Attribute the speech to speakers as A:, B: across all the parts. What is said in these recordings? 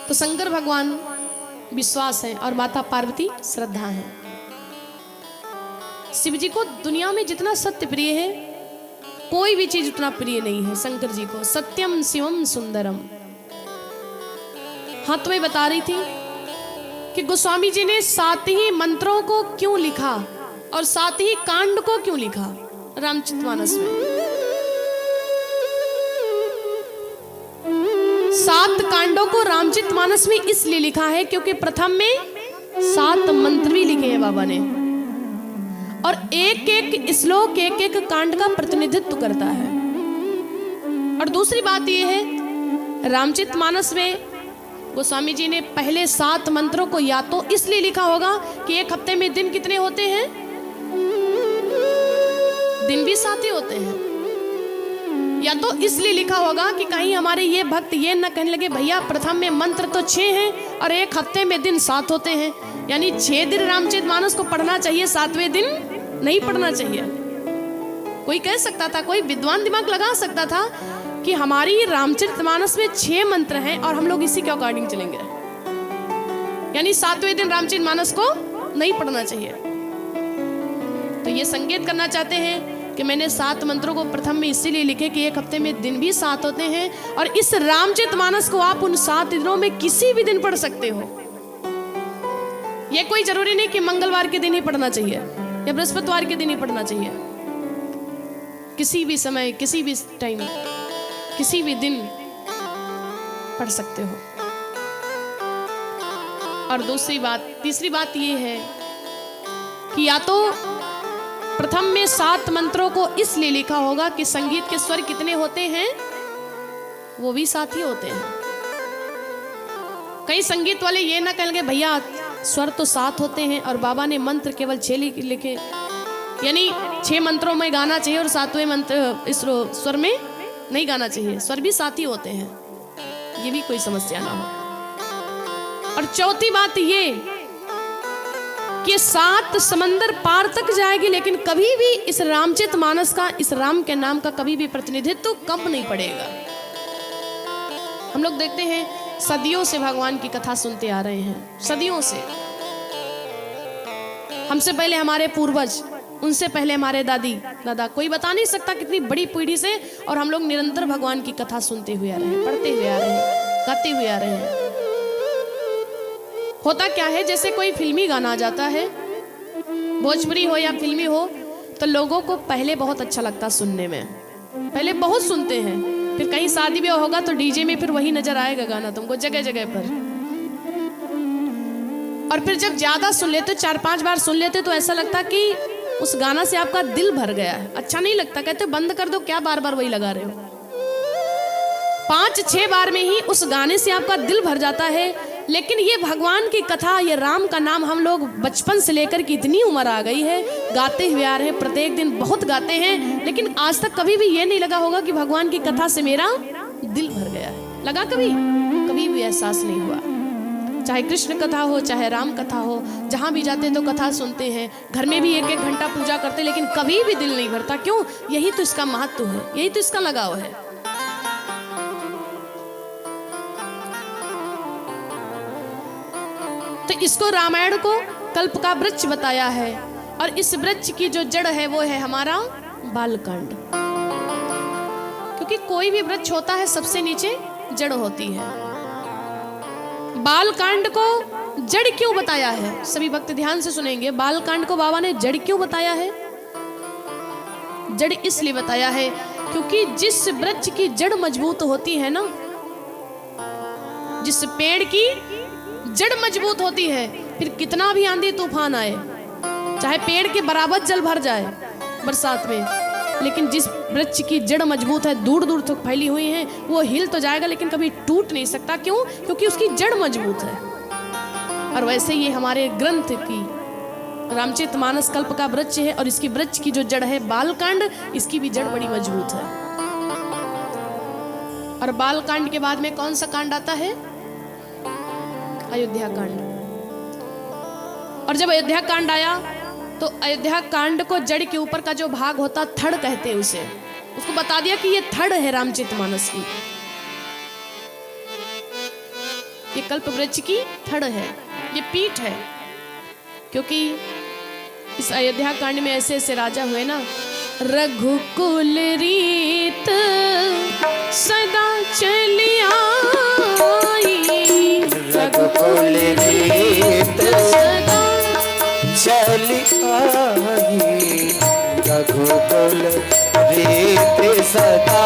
A: तो शंकर भगवान विश्वास है और माता पार्वती श्रद्धा है। शिव जी को दुनिया में जितना सत्य प्रिय है कोई भी चीज उतना प्रिय नहीं है शंकर जी को। सत्यम शिवम सुंदरम। हाँ, तो मैं बता रही थी कि गोस्वामी जी ने 7 ही मंत्रों को क्यों लिखा और 7 ही कांड को क्यों लिखा रामचरितमानस में। 7 कांडों को रामचरितमानस में इसलिए लिखा है क्योंकि प्रथम में 7 मंत्र भी लिखे हैं बाबा ने और एक एक श्लोक एक एक कांड का प्रतिनिधित्व करता है। और दूसरी बात यह है रामचरितमानस में गोस्वामी जी ने पहले 7 मंत्रों को या तो इसलिए लिखा होगा कि एक हफ्ते में दिन कितने होते हैं, दिन भी 7 ही होते हैं, या तो इसलिए लिखा होगा कि कहीं हमारे ये भक्त ये न कहने लगे भैया प्रथम में मंत्र तो 6 हैं और एक हफ्ते में दिन 7 होते हैं, यानी 6 दिन रामचरितमानस को पढ़ना चाहिए, 7वें दिन नहीं पढ़ना चाहिए। कोई कह सकता था, कोई विद्वान दिमाग लगा सकता था कि हमारी रामचरितमानस में 6 मंत्र हैं और हम लोग इसी के अकॉर्डिंग चलेंगे, यानी 7वें दिन रामचरितमानस को नहीं पढ़ना चाहिए। तो ये संकेत करना चाहते हैं कि मैंने 7 मंत्रों को प्रथम में इसीलिए लिखे कि एक हफ्ते में दिन भी 7 होते हैं और इस रामचरितमानस को आप उन 7 दिनों में किसी भी दिन पढ़ सकते हो। यह कोई जरूरी नहीं कि मंगलवार के दिन ही पढ़ना चाहिए या बृहस्पतिवार के दिन ही पढ़ना चाहिए। किसी भी समय, किसी भी टाइम, किसी भी दिन पढ़ सकते हो। और तीसरी बात ये है कि या तो प्रथम में 7 मंत्रों को इसलिए लिखा होगा कि संगीत के स्वर कितने होते हैं, वो भी 7 ही होते हैं। कई संगीत वाले ये ना कहेंगे भैया स्वर तो 7 होते हैं और बाबा ने मंत्र केवल 6 लिखे, यानी 6 मंत्रों में गाना चाहिए और 7वें मंत्र इस स्वर में नहीं गाना चाहिए, स्वर भी 7 ही होते हैं, ये भी कोई समस्या ना हो। और चौथी बात ये कि 7 समंदर पार तक जाएगी लेकिन कभी भी इस रामचरितमानस का, इस राम के नाम का कभी भी प्रतिनिधित्व कम नहीं पड़ेगा। हम लोग देखते हैं सदियों से भगवान की कथा सुनते आ रहे हैं, सदियों से। हमसे पहले हमारे पूर्वज, उनसे पहले हमारे दादा, कोई बता नहीं सकता कितनी बड़ी पीढ़ी से, और हम लोग निरंतर भगवान की कथा सुनते हुए आ रहे हैं, पढ़ते हुए आ रहे हैं, गाते हुए आ रहे हैं। होता क्या है, जैसे कोई फिल्मी गाना आ जाता है, भोजपुरी हो या फिल्मी हो, तो लोगों को पहले बहुत अच्छा लगता सुनने में, पहले बहुत सुनते हैं, फिर कहीं शादी ब्याह होगा तो डीजे में फिर वही नजर आएगा गाना तुमको जगह जगह पर। और फिर जब ज्यादा सुन लेते, 4-5 बार सुन लेते, तो ऐसा लगता कि उस गाना से आपका दिल भर गया है, अच्छा नहीं लगता, कहते बंद कर दो, क्या बार बार वही लगा रहे हो। 5-6 बार में ही उस गाने से आपका दिल भर जाता है। लेकिन ये भगवान की कथा, ये राम का नाम हम लोग बचपन से लेकर के इतनी उम्र आ गई है गाते हुए आ रहे हैं, प्रत्येक दिन बहुत गाते हैं, लेकिन आज तक कभी भी ये नहीं लगा होगा कि भगवान की कथा से मेरा दिल भर गया है। लगा कभी? कभी भी एहसास नहीं हुआ। चाहे कृष्ण कथा हो, चाहे राम कथा हो, जहाँ भी जाते तो कथा सुनते हैं, घर में भी 1-1 घंटा पूजा करते, लेकिन कभी भी दिल नहीं भरता। क्यों? यही तो इसका महत्व है, यही तो इसका लगाव है। तो इसको रामायण को कल्प का वृक्ष बताया है, और इस वृक्ष की जो जड़ है वो है हमारा बालकांड। क्योंकि कोई भी वृक्ष होता है सबसे नीचे जड़ होती है। बालकांड को जड़ क्यों बताया है, सभी भक्त ध्यान से सुनेंगे। बालकांड को बाबा ने जड़ क्यों बताया है? जड़ इसलिए बताया है क्योंकि जिस वृक्ष की जड़ मजबूत होती है ना, जिस पेड़ की जड़ मजबूत होती है, फिर कितना भी आंधी तूफान आए, चाहे पेड़ के बराबर जल भर जाए बरसात में, लेकिन जिस वृक्ष की जड़ मजबूत है, दूर दूर तक फैली हुई है, वो हिल तो जाएगा लेकिन कभी टूट नहीं सकता। क्यों? क्योंकि उसकी जड़ मजबूत है। और वैसे ये हमारे ग्रंथ की रामचरितमानस कल्प का वृक्ष है, और इसकी वृक्ष की जो जड़ है बालकांड, इसकी भी जड़ बड़ी मजबूत है। और बालकांड के बाद में कौन सा कांड आता है? अयोध्या कांड। और जब अयोध्या कांड आया तो अयोध्या कांड को जड़ के ऊपर का जो भाग होता, थड़ कहते हैं उसे, उसको बता दिया कि ये थड़ है रामचरितमानस की। ये कल्प वृक्ष की थड़ है, ये पीठ है। क्योंकि इस अयोध्या कांड में ऐसे ऐसे राजा हुए ना, रघुकुल रीत सदा चली आई,
B: रघुकुल रीत
A: सदा
B: चली आई, रघुकुल रीत सदा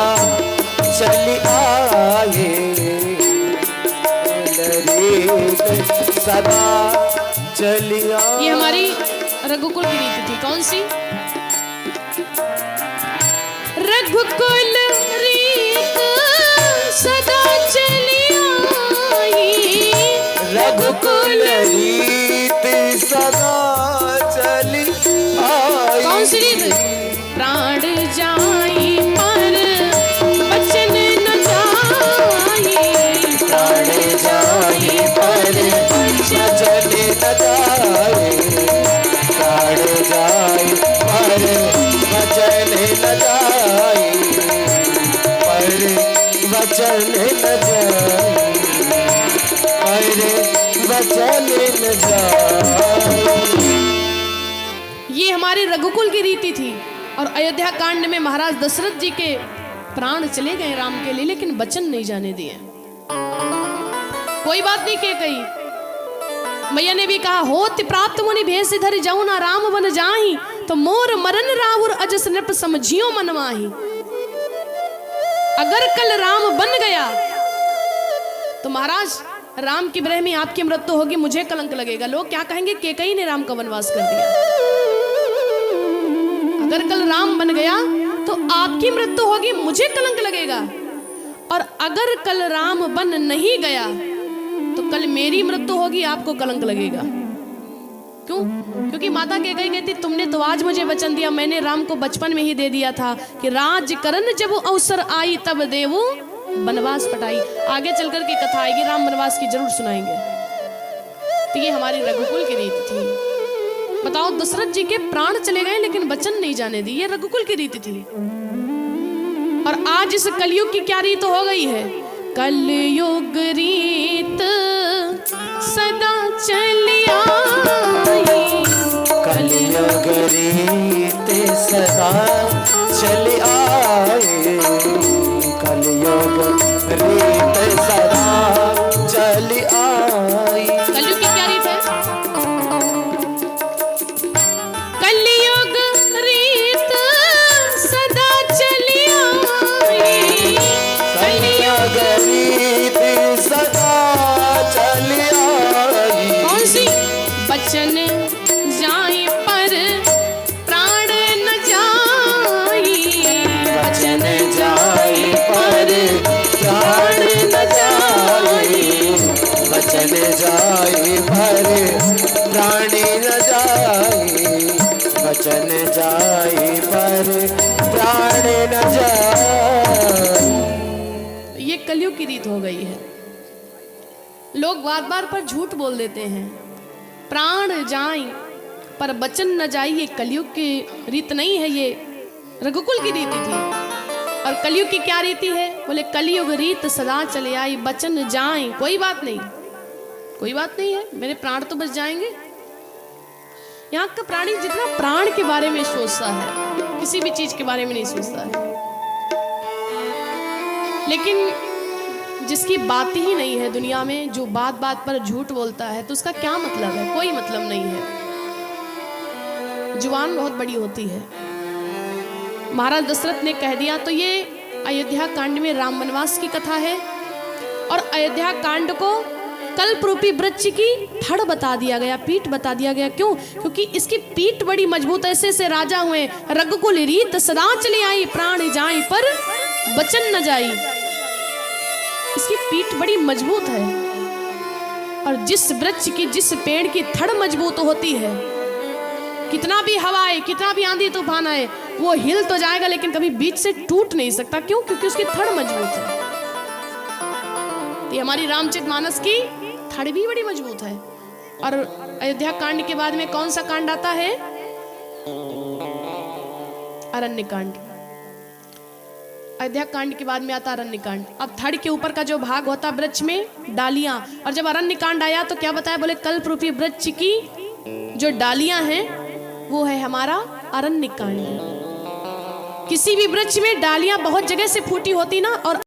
B: चली आई, रीत सदा चली आई।
A: ये हमारी रघुकुल की रीत थी। कौन सी? रघुकुल रीत सदा चली आई,
B: रघुकुल रीत सदा चली आई।
A: कौन सी रीत? प्राण जाई पर बचन न जाई,
B: प्राण जाई पर बचन न जाई, प्राण जाई पर बचन न जाई, पर वचन न जाई, पर वचन न जाई।
A: ये हमारी रघुकुल की रीति थी। और अयोध्या कांड में महाराज दशरथ जी के प्राण चले गए राम के लिए, लेकिन वचन नहीं जाने दिए। कोई बात नहीं के कही। मैया ने भी कहा, होत प्राप्त मुनि भेष धरि जाऊं ना राम बन जाही, तो मोर मरन राहुर अजस नृप समझियो मनवाही। अगर कल राम बन गया तो महाराज राम की ब्रह में आपकी मृत्यु होगी, मुझे कलंक लगेगा। लोग क्या कहेंगे, केकई ने राम का वनवास कर दिया। अगर कल राम बन गया तो आपकी मृत्यु होगी, मुझे कलंक लगेगा। और अगर कल राम बन नहीं गया तो कल मेरी मृत्यु होगी, आपको कलंक लगेगा। क्यों? क्योंकि माता कैकेयी कहती, तुमने तो आज मुझे वचन दिया, मैंने राम को बचपन में ही दे दिया था कि राज करन जब अवसर आई तब देवो वनवास पटाई। आगे चलकर की कथा आएगी, राम वनवास की जरूर सुनाएंगे। तो ये हमारी रघुकुल की रीति थी। बताओ, दशरथ जी के प्राण चले गए लेकिन वचन नहीं जाने दी, ये रघुकुल की रीति थी। और आज इस कलयुग की क्या रीत हो गई है? कलयुग रीत सदा चली आई,
B: कलयुग रीत सदा चली आई, कलयुग रीत सदा चली आई।
A: कलयुग की क्या रीत है? कलयुग रीत सदा चली आई,
B: कलयुग रीत सदा चली आई।
A: कौन सी? बचन जाए पर प्राण न जाई,
B: बचन जाए पर प्राण न जाए, बचन जाए पर प्राण न जाए, बचन जाए पर प्राण न जाए।
A: ये कलयुग की रीत हो गई है। लोग बार बार पर झूठ बोल देते हैं, प्राण जाए पर बचन न जाए। ये कलयुग की रीत नहीं है, ये रघुकुल की रीति थी। और कलयुग की क्या रीति है? बोले कलयुग रीत सदा चले आई, बचन जाए। कोई बात नहीं, कोई बात नहीं है, मेरे प्राण तो बच जाएंगे। यहाँ का प्राणी जितना प्राण के बारे में सोचता है, किसी भी चीज के बारे में नहीं सोचता है। लेकिन जिसकी बात ही नहीं है दुनिया में, जो बात बात पर झूठ बोलता है, तो उसका क्या मतलब है? कोई मतलब नहीं है। जुबान बहुत बड़ी होती है। महाराज दशरथ ने कह दिया। तो ये अयोध्या कांड में राम वनवास की कथा है। और अयोध्या कांड को कल्प रूपी वृक्ष की धड़ बता दिया गया, पीठ बता दिया गया। क्यों? क्योंकि इसकी पीठ बड़ी मजबूत। ऐसे ऐसे राजा हुए, रघुकुल रीत सदा चली आई, प्राण जाई पर वचन न जाई। इसकी पीठ बड़ी मजबूत है। और जिस वृक्ष की, जिस पेड़ की धड़ मजबूत होती है, कितना भी हवा आए, कितना भी आंधी तूफान आए, वो हिल तो जाएगा लेकिन कभी बीच से टूट नहीं सकता। क्यों? क्योंकि उसकी धड़ मजबूत है। ये हमारी रामचरितमानस की धड़ भी बड़ी मजबूत है। और अयोध्या कांड के बाद में कौन सा कांड आता है? अरण्य कांड। अयोध्या कांड के बाद में आता अरण्य कांड। अब थड़ के ऊपर का जो भाग होता वृक्ष में डालियां, और जब अरण्य कांड आया तो क्या बताया, बोले कल्प रूपी वृक्ष की जो डालियां हैं वो है हमारा अरण्य कांड। किसी भी वृक्ष में डालियां बहुत जगह से फूटी होती ना, और